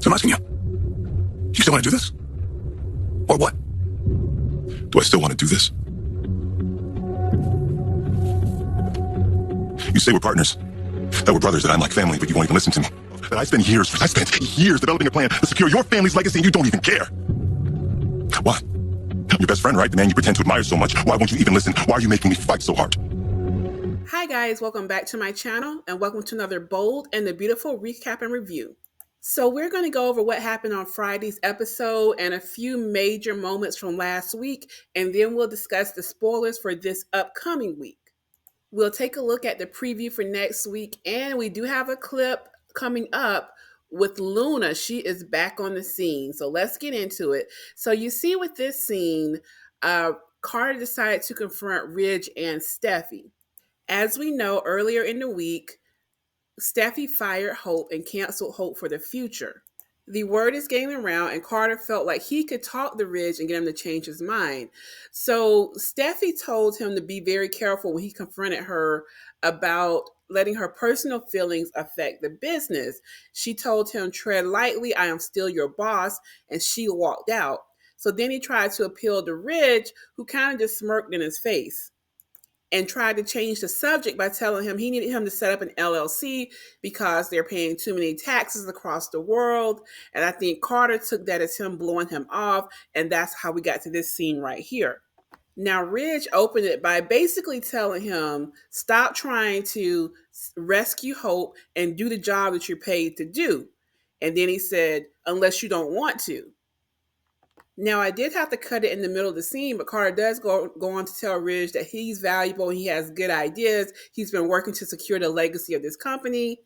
So I'm asking you, you still want to do this? Or what? Do I still want to do this? You say we're partners, that we're brothers, that I'm like family, but you won't even listen to me. That I spent years developing a plan to secure your family's legacy and you don't even care. Why? Your best friend, right? The man you pretend to admire so much. Why won't you even listen? Why are you making me fight so hard? Hi guys, welcome back to my channel and welcome to another bold and the beautiful recap and review. So we're going to go over what happened on Friday's episode and a few major moments from last week, and then we'll discuss the spoilers for this upcoming week. We'll take a look at the preview for next week, and we do have a clip coming up with Luna. She is back on the scene, so let's get into it. So you see with this scene, Carter decided to confront Ridge and Steffy. As we know, earlier in the week, Steffy fired Hope and canceled Hope for the future. The word is getting around, and Carter felt like he could talk to Ridge and get him to change his mind. So Steffy told him to be very careful when he confronted her about letting her personal feelings affect the business. She told him, "Tread lightly, I am still your boss," and she walked out. So then he tried to appeal to Ridge, who kind of just smirked in his face and tried to change the subject by telling him he needed him to set up an LLC because they're paying too many taxes across the world. And I think Carter took that as him blowing him off, and that's how we got to this scene right here. Now, Ridge opened it by basically telling him, stop trying to rescue Hope and do the job that you're paid to do. And then he said, unless you don't want to. Now, I did have to cut it in the middle of the scene, but Carter does go on to tell Ridge that he's valuable, he has good ideas, he's been working to secure the legacy of this company,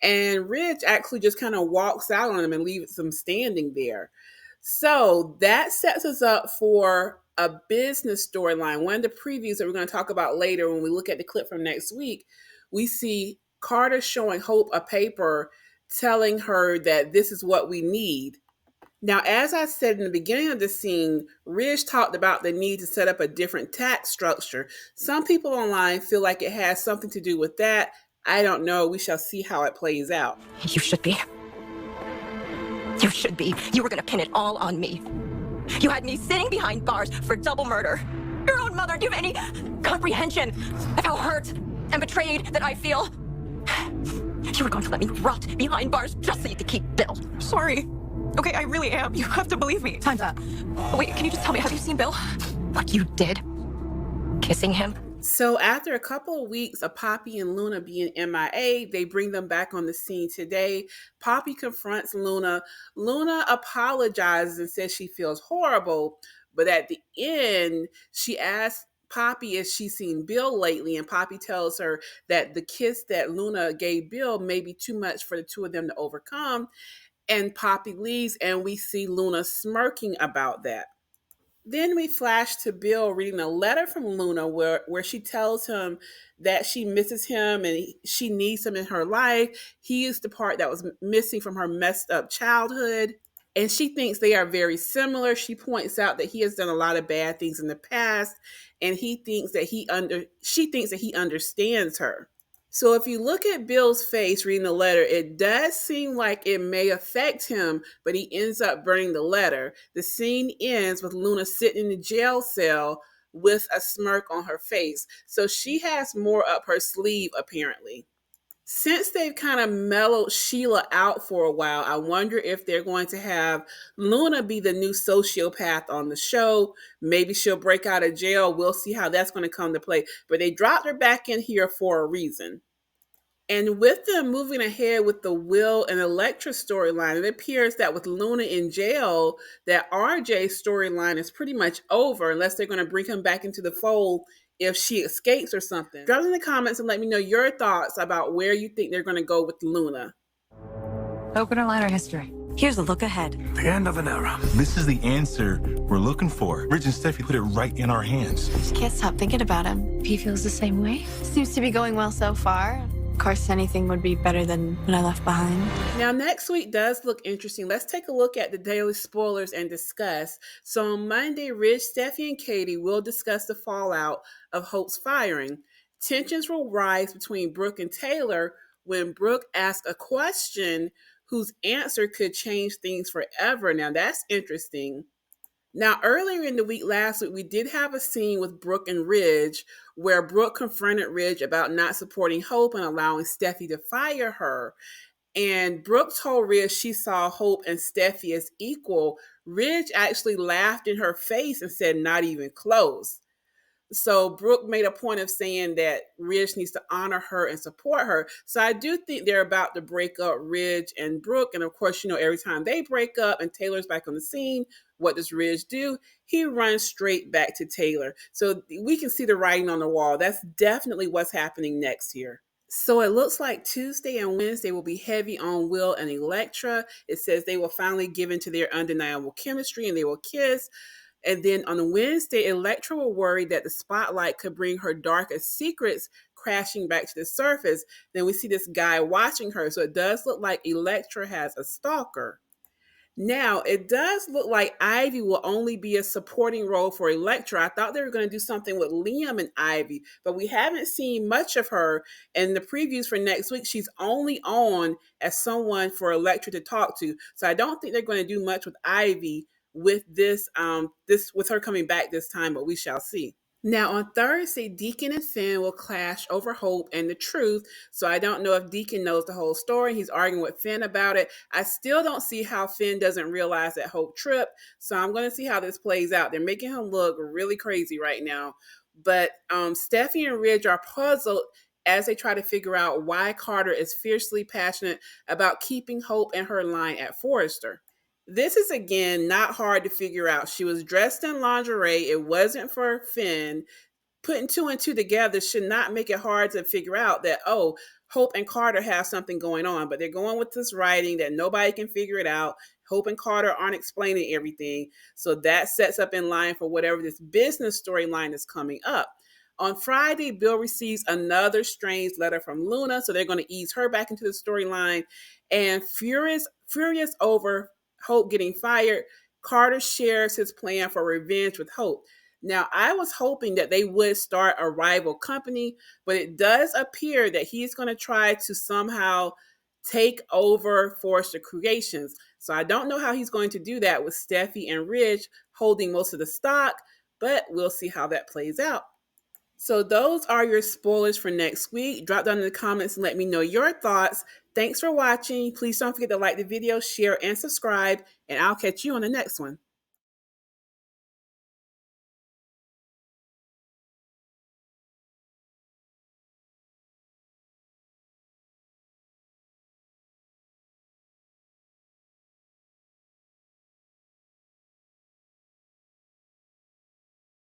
and Ridge actually just kind of walks out on him and leaves him standing there. So that sets us up for a business storyline. One of the previews that we're going to talk about later when we look at the clip from next week, we see Carter showing Hope a paper telling her that this is what we need. Now, as I said in the beginning of the scene, Ridge talked about the need to set up a different tax structure. Some people online feel like it has something to do with that. I don't know. We shall see how it plays out. You should be. You should be. You were going to pin it all on me. You had me sitting behind bars for double murder. Your own mother, do you have any comprehension of how hurt and betrayed that I feel? You were going to let me rot behind bars just so you could keep Bill. Sorry. Okay, I really am. You have to believe me. Time's up. Wait, can you just tell me, have you seen Bill? What you did? Kissing him? So after a couple of weeks of Poppy and Luna being MIA, they bring them back on the scene today. Poppy confronts Luna. Luna apologizes and says she feels horrible, but at the end, she asks Poppy if she's seen Bill lately, and Poppy tells her that the kiss that Luna gave Bill may be too much for the two of them to overcome. And Poppy leaves, and we see Luna smirking about that. Then we flash to Bill reading a letter from Luna where she tells him that she misses him and she needs him in her life. He is the part that was missing from her messed up childhood. And she thinks they are very similar. She points out that he has done a lot of bad things in the past, and she thinks that he understands her. So if you look at Bill's face reading the letter, it does seem like it may affect him, but he ends up burning the letter. The scene ends with Luna sitting in the jail cell with a smirk on her face. So she has more up her sleeve, apparently. Since they've kind of mellowed Sheila out for a while, I wonder if they're going to have Luna be the new sociopath on the show. Maybe she'll break out of jail. We'll see how that's going to come to play. But they dropped her back in here for a reason. And with them moving ahead with the Will and Elektra storyline, it appears that with Luna in jail, that RJ's storyline is pretty much over unless they're going to bring him back into the fold if she escapes or something. Drop in the comments and let me know your thoughts about where you think they're going to go with Luna. Open a line of history. Here's a look ahead. The end of an era. This is the answer we're looking for. Ridge and Steffy put it right in our hands. Just can't stop thinking about him. He feels the same way. Seems to be going well so far. Of course, anything would be better than what I left behind. Now, next week does look interesting. Let's take a look at the daily spoilers and discuss. So on Monday, Ridge, Steffy, and Katie will discuss the fallout of Hope's firing. Tensions will rise between Brooke and Taylor when Brooke asks a question whose answer could change things forever. Now, that's interesting. Now, earlier in the week, last week, we did have a scene with Brooke and Ridge where Brooke confronted Ridge about not supporting Hope and allowing Steffy to fire her. And Brooke told Ridge she saw Hope and Steffy as equal. Ridge actually laughed in her face and said, not even close. So Brooke made a point of saying that Ridge needs to honor her and support her. So I do think they're about to break up, Ridge and Brooke. And of course, every time they break up and Taylor's back on the scene, what does Ridge do? He runs straight back to Taylor. So we can see the writing on the wall. That's definitely what's happening next here. So it looks like Tuesday and Wednesday will be heavy on Will and Elektra. It says they will finally give into their undeniable chemistry and they will kiss. And then on Wednesday, Elektra will worry that the spotlight could bring her darkest secrets crashing back to the surface. Then we see this guy watching her. So it does look like Elektra has a stalker. Now, it does look like Ivy will only be a supporting role for Elektra. I thought they were going to do something with Liam and Ivy, but we haven't seen much of her. In the previews for next week, she's only on as someone for Elektra to talk to. So I don't think they're going to do much with Ivy with this with her coming back this time, but we shall see. Now on Thursday, Deacon and Finn will clash over Hope and the truth. So I don't know if Deacon knows the whole story. He's arguing with Finn about it. I still don't see how Finn doesn't realize that Hope tripped. So I'm going to see how this plays out. They're making him look really crazy right now. But Steffy and Ridge are puzzled as they try to figure out why Carter is fiercely passionate about keeping Hope and her line at Forrester. This is, again, not hard to figure out. She was dressed in lingerie. It wasn't for Finn. Putting two and two together should not make it hard to figure out that, oh, Hope and Carter have something going on. But they're going with this writing that nobody can figure it out. Hope and Carter aren't explaining everything. So that sets up in line for whatever this business storyline is coming up. On Friday, Bill receives another strange letter from Luna. So they're going to ease her back into the storyline. And furious over Hope getting fired, Carter shares his plan for revenge with Hope. Now, I was hoping that they would start a rival company, but it does appear that he's going to try to somehow take over Forrester Creations. So I don't know how he's going to do that with Steffy and Ridge holding most of the stock, but we'll see how that plays out. So those are your spoilers for next week. Drop down in the comments and let me know your thoughts. Thanks for watching. Please don't forget to like the video, share, and subscribe, and I'll catch you on the next one.